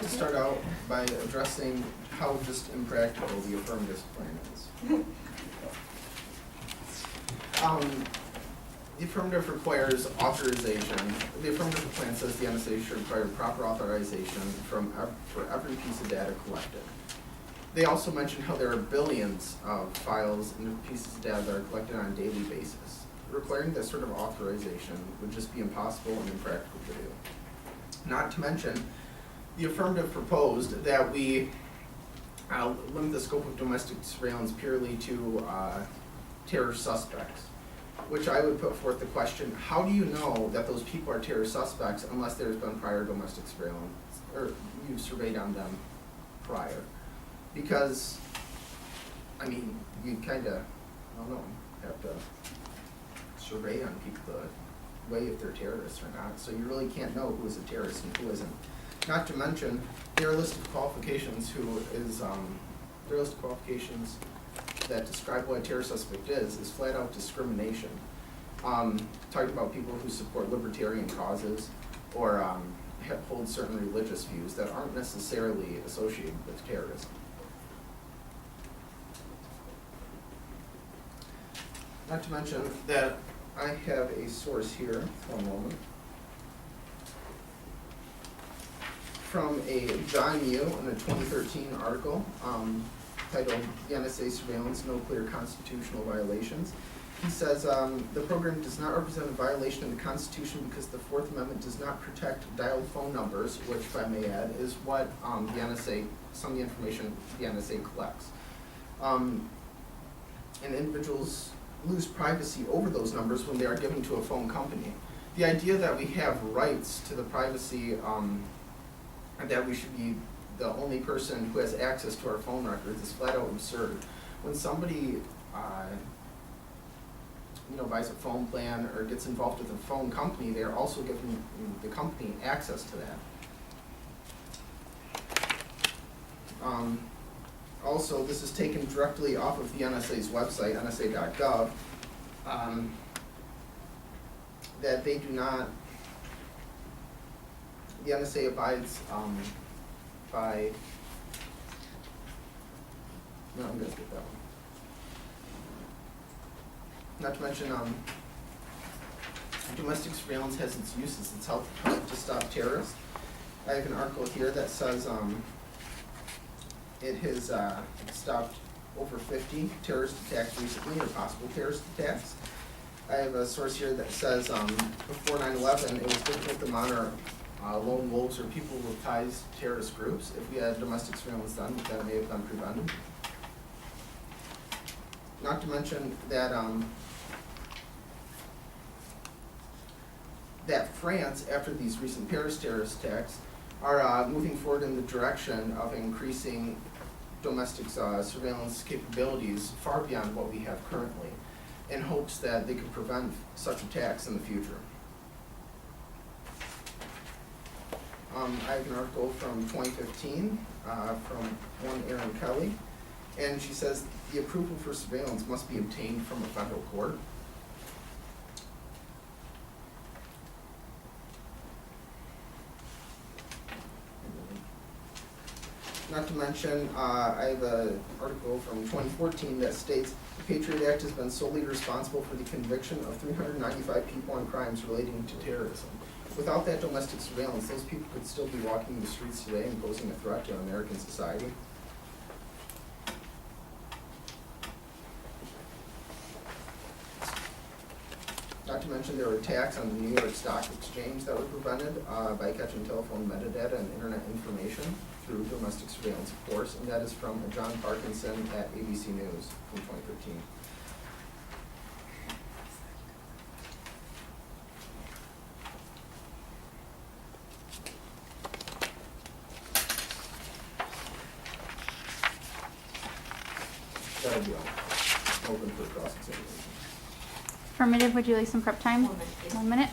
like to start out by addressing how just impractical the affirmative plan is. The affirmative requires authorization. The affirmative plan says the NSA should require proper authorization for every piece of data collected. They also mention how there are billions of files and pieces of data that are collected on a daily basis. Requiring this sort of authorization would just be impossible and impractical to do. Not to mention, the affirmative proposed that we limit the scope of domestic surveillance purely to terror suspects, which I would put forth the question, how do you know that those people are terror suspects unless there's been prior domestic surveillance, or you've surveyed on them prior? Because, I mean, you kind of, I don't know, have to survey on people the way if they're terrorists or not, so you really can't know who is a terrorist and who isn't. Not to mention, their list of qualifications their list of qualifications that describe what a terror suspect is flat out discrimination. Talking about people who support libertarian causes or hold certain religious views that aren't necessarily associated with terrorism. Not to mention that I have a source here, one moment, from a John Yu in a 2013 article titled "The NSA Surveillance, No Clear Constitutional Violations." He says, the program does not represent a violation of the Constitution because the Fourth Amendment does not protect dialed phone numbers, which, if I may add, is what the NSA, some of the information the NSA collects. And individuals lose privacy over those numbers when they are given to a phone company. The idea that we have rights to the privacy and that we should be the only person who has access to our phone records is flat out absurd. When somebody buys a phone plan or gets involved with a phone company, they are also giving the company access to that. Also, this is taken directly off of the NSA's website, nsa.gov, that they do not, the NSA abides by, no, I'm going to skip that one. Not to mention, domestic surveillance has its uses. It's helped to stop terrorists. I have an article here that says it has stopped over 50 terrorist attacks recently, or possible terrorist attacks. I have a source here that says before 9/11, it was difficult to monitor lone wolves or people with ties to terrorist groups. If we had domestic surveillance done, that may have been prevented. Not to mention that that France, after these recent Paris terrorist attacks, are moving forward in the direction of increasing domestic surveillance capabilities far beyond what we have currently, in hopes that they could prevent such attacks in the future. I have an article from 2015 from one Erin Kelly, and she says the approval for surveillance must be obtained from a federal court. Not to mention, I have an article from 2014 that states the Patriot Act has been solely responsible for the conviction of 395 people on crimes relating to terrorism. Without that domestic surveillance, those people could still be walking the streets today and posing a threat to American society. Not to mention there were attacks on the New York Stock Exchange that were prevented by catching telephone metadata and internet information through domestic surveillance, of course, and that is from John Parkinson at ABC News from 2013. That'll be all. Open for cross-examination. Affirmative, would you like some prep time? 1 minute.